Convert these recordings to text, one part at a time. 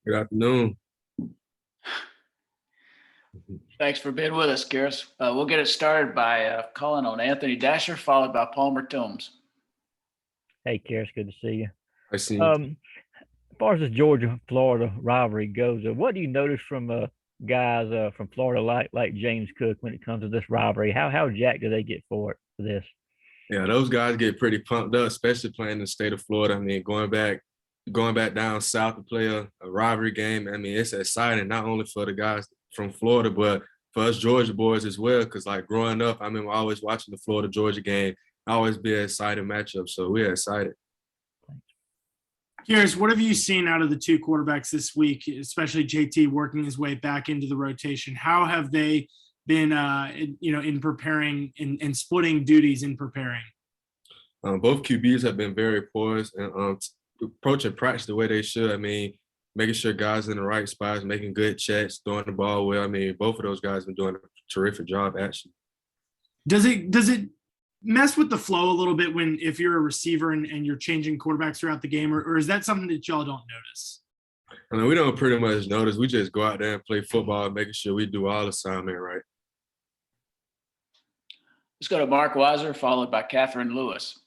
Good afternoon. Thanks for being with us, Kearis. We'll get it started by calling on Anthony Dasher, followed by Palmer Toombs. Hey, Kearis, good to see you. I see you. As far as this Georgia-Florida rivalry goes, what do you notice from guys from Florida like James Cook when it comes to this rivalry? How jacked do they get for this? Yeah, those guys get pretty pumped up, especially playing in the state of Florida. I mean, going back down south to play a rivalry game. I mean, it's exciting not only for the guys from Florida, but for us Georgia boys as well. Because like growing up, I remember always watching the Florida Georgia game. Always be an exciting matchup. So we're excited. Kearis, what have you seen out of the two quarterbacks this week, especially JT working his way back into the rotation? How have they been, in preparing and splitting duties in preparing? Both QBs have been very poised and approaching practice the way they should. I mean, making sure guys in the right spots, making good checks, throwing the ball well. I mean, both of those guys have been doing a terrific job, actually. Does it mess with the flow a little bit if you're a receiver and you're changing quarterbacks throughout the game, or is that something that y'all don't notice? I mean, we don't pretty much notice. We just go out there and play football, making sure we do all assignment right. Let's go to Mark Weiser, followed by Catherine Lewis.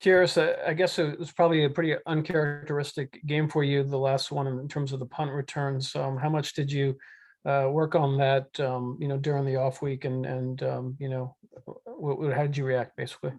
Kearis, I guess it was probably a pretty uncharacteristic game for you, the last one in terms of the punt returns. How much did you work on that, during the off week, and how did you react basically?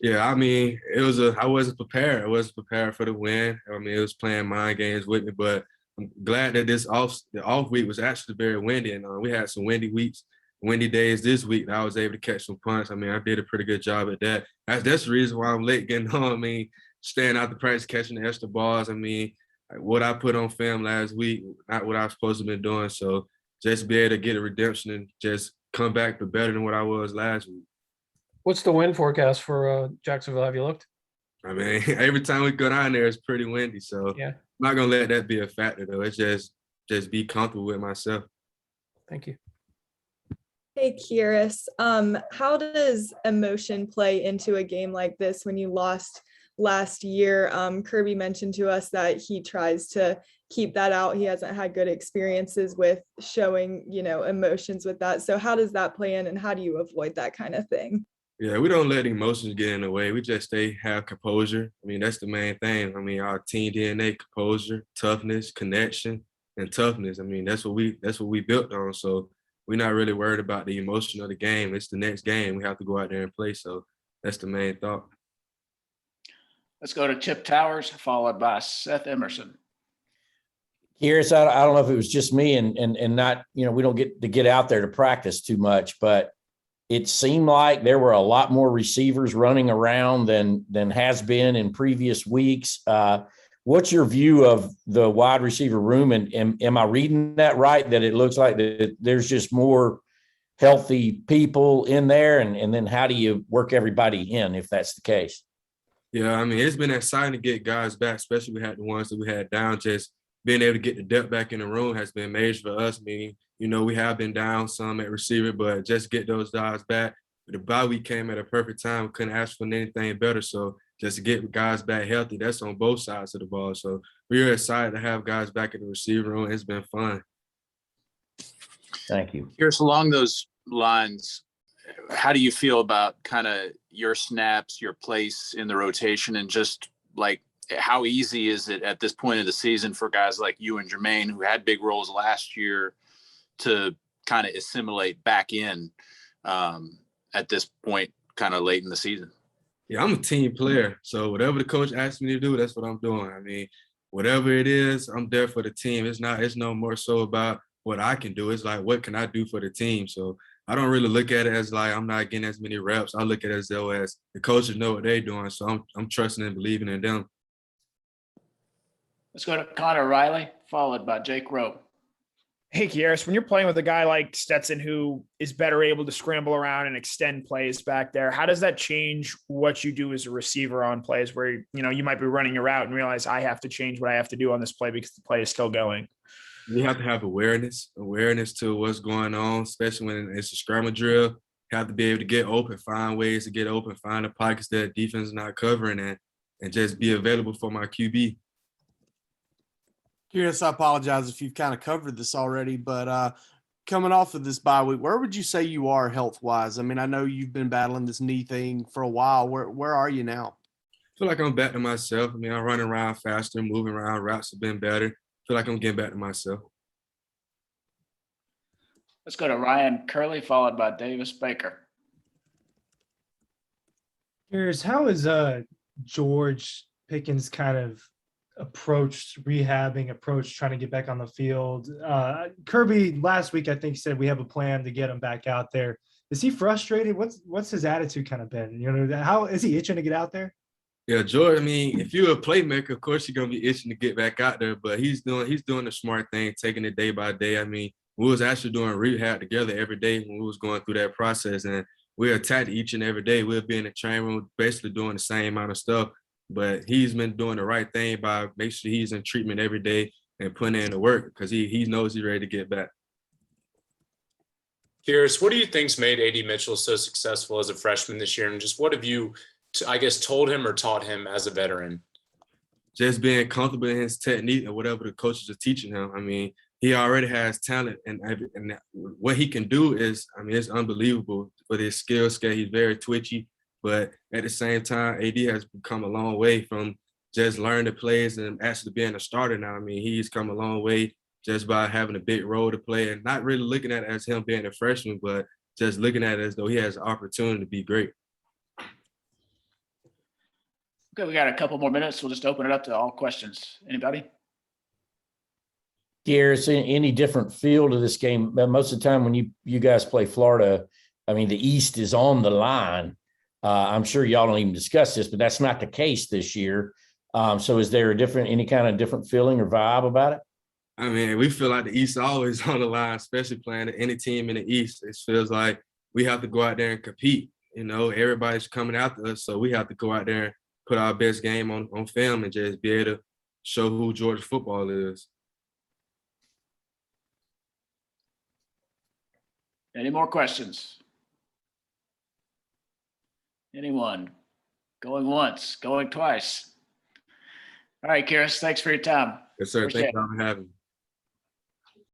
Yeah, I mean, I wasn't prepared. I wasn't prepared for the win. I mean, it was playing mind games with me, but I'm glad that the off week was actually very windy, and we had some windy days this week that I was able to catch some punts. I mean, I did a pretty good job at that. That's the reason why I'm late getting home. I mean, staying out the practice, catching the extra balls. I mean, what I put on film last week, not what I was supposed to be doing. So just be able to get a redemption and just come back to better than what I was last week. What's the wind forecast for Jacksonville? Have you looked? I mean, every time we go down there, it's pretty windy. So yeah, I'm not going to let that be a factor, though. It's just be comfortable with myself. Thank you. Hey, Kearis, how does emotion play into a game like this when you lost last year? Kirby mentioned to us that he tries to keep that out. He hasn't had good experiences with showing, emotions with that. So how does that play in, and how do you avoid that kind of thing? Yeah, we don't let emotions get in the way. We just have composure. I mean, that's the main thing. I mean, our team DNA, composure, toughness, connection, and toughness. I mean, that's what we built on. So we're not really worried about the emotion of the game. It's the next game. We have to go out there and play. So that's the main thought. Let's go to Chip Towers, followed by Seth Emerson. Kearis, I don't know if it was just me and not, we don't get out there to practice too much, but it seemed like there were a lot more receivers running around than has been in previous weeks. What's your view of the wide receiver room? And am I reading that right, that it looks like that there's just more healthy people in there? And then how do you work everybody in if that's the case? Yeah, I mean, it's been exciting to get guys back, especially we had the ones that we had down. Just being able to get the depth back in the room has been major for us. I mean, we have been down some at receiver, but just get those guys back. The bye week came at a perfect time. Couldn't ask for anything better. So just to get guys back healthy, that's on both sides of the ball. So we're excited to have guys back in the receiver room. It's been fun. Thank you. Here's along those lines, how do you feel about kind of your snaps, your place in the rotation, and just like how easy is it at this point of the season for guys like you and Jermaine, who had big roles last year, to kind of assimilate back in at this point, kind of late in the season? Yeah, I'm a team player. So whatever the coach asks me to do, that's what I'm doing. I mean, whatever it is, I'm there for the team. It's no more so about what I can do. It's like, what can I do for the team? So I don't really look at it as like I'm not getting as many reps. I look at it as though as the coaches know what they're doing. So I'm trusting and believing in them. Let's go to Connor Riley, followed by Jake Rowe. Hey, Kearis, when you're playing with a guy like Stetson, who is better able to scramble around and extend plays back there, how does that change what you do as a receiver on plays where, you might be running your route and realize I have to change what I have to do on this play because the play is still going? You have to have awareness to what's going on, especially when it's a scramble drill. You have to be able to get open, find ways to get open, find the pockets that defense is not covering and just be available for my QB. Kearis, I apologize if you've kind of covered this already, but coming off of this bye week, where would you say you are health-wise? I mean, I know you've been battling this knee thing for a while. Where are you now? I feel like I'm back to myself. I mean, I'm running around faster, moving around, routes have been better. I feel like I'm getting back to myself. Let's go to Ryan Curley, followed by Davis Baker. Here's how is George Pickens kind of approached trying to get back on the field? Kirby last week I think said we have a plan to get him back out there. Is he frustrated? What's his attitude kind of been? You know, how is he itching to get out there? Yeah, George, I mean, if you're a playmaker, of course you're gonna be itching to get back out there, but he's doing the smart thing, taking it day by day. I mean, we was actually doing rehab together every day when we was going through that process, and we attacked each and every day. We'll be in the training room basically doing the same amount of stuff, but he's been doing the right thing by making sure he's in treatment every day and putting in the work because he knows he's ready to get back. Kearis, what do you think's made AD Mitchell so successful as a freshman this year, and just what have you, I guess, told him or taught him as a veteran? Just being comfortable in his technique and whatever the coaches are teaching him. I mean, he already has talent, and what he can do is, I mean, it's unbelievable with his skill set. He's very twitchy, but at the same time, AD has come a long way from just learning the plays and actually being a starter now. I mean, he's come a long way just by having a big role to play and not really looking at it as him being a freshman, but just looking at it as though he has an opportunity to be great. Okay, we got a couple more minutes. We'll just open it up to all questions. Anybody? Kearis, any different feel to this game? Most of the time when you guys play Florida, I mean, the East is on the line. I'm sure y'all don't even discuss this, but that's not the case this year. So is there any kind of different feeling or vibe about it? I mean, we feel like the East always on the line, especially playing any team in the East. It feels like we have to go out there and compete. You know, everybody's coming after us, so we have to go out there and put our best game on film and just be able to show who Georgia football is. Any more questions? Anyone? Going once, going twice. All right, Kearis, thanks for your time. Yes, sir. Appreciate Thank you for having me.